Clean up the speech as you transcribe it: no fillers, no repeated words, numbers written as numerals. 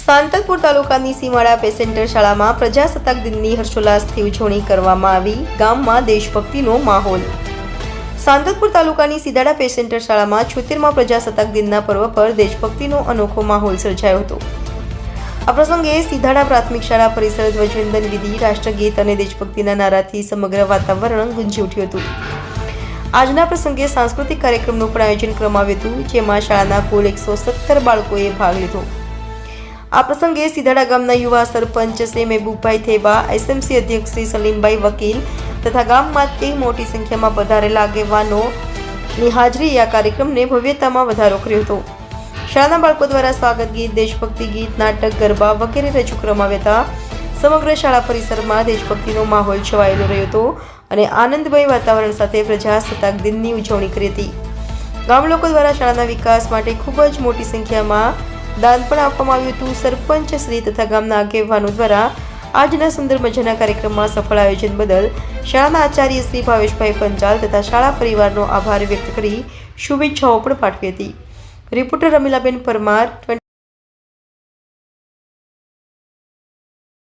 સાંતલપુર તાલુકાની સીમાડા પેસેન્ટર શાળામાં પ્રજાસત્તાક દિનની હર્ષોલ્લાસથી ઉજવણી કરવામાં આવી. ગામમાં દેશભક્તિનો માહોલ. સાંતલપુર તાલુકાની સીદાડા પેસેન્ટર શાળામાં 76મા પ્રજાસત્તાક દિનના પર્વ પર દેશભક્તિનો અનોખો માહોલ સર્જાયો હતો. આ પ્રસંગે સીધાડા પ્રાથમિક શાળા પરિસર ધ્વજવંદન વિધિ, રાષ્ટ્રગીત અને દેશભક્તિના નારાથી સમગ્ર વાતાવરણ ગુંજી ઉઠ્યું હતું. આજના પ્રસંગે સાંસ્કૃતિક કાર્યક્રમનું પણ આયોજન કરવામાં આવ્યું હતું, જેમાં શાળાના કુલ 117 બાળકોએ ભાગ લીધો. આ પ્રસંગે સીધાડા ગામના યુવા સરપંચ શ્રી મહેબૂબભાઈ થેબા, એસએમસી અધ્યક્ષ શ્રી સલીમભાઈ વકીલ તથા ગામમાંથી મોટી સંખ્યામાં પધારેલા આગેવાનોની હાજરીએ આ કાર્યક્રમને ભવ્યતામાં વધારો કર્યો હતો. શાળાના બાળકો દ્વારા સ્વાગત ગીત, દેશભક્તિ ગીત, નાટક, ગરબા વગેરે રજૂ કરવામાં આવ્યા હતા. સમગ્ર શાળા પરિસરમાં દેશભક્તિનો માહોલ છવાયેલો રહ્યો હતો અને આનંદમય વાતાવરણ સાથે પ્રજાસત્તાક દિનની ઉજવણી કરી હતી. ગામ લોકો દ્વારા શાળાના વિકાસ માટે ખૂબ જ મોટી સંખ્યામાં દાન પણ આપવામાં આવ્યું હતું. સરપંચ શ્રી તથા ગામના આગેવાનો દ્વારા આજના સુંદર મજાના કાર્યક્રમમાં સફળ આયોજન બદલ શાળાના આચાર્ય શ્રી ભાવેશભાઈ પંચાલ તથા શાળા પરિવારનો આભાર વ્યક્ત કરી શુભેચ્છાઓ પણ પાઠવી હતી. રિપોર્ટર રમીલાબેન પરમાર.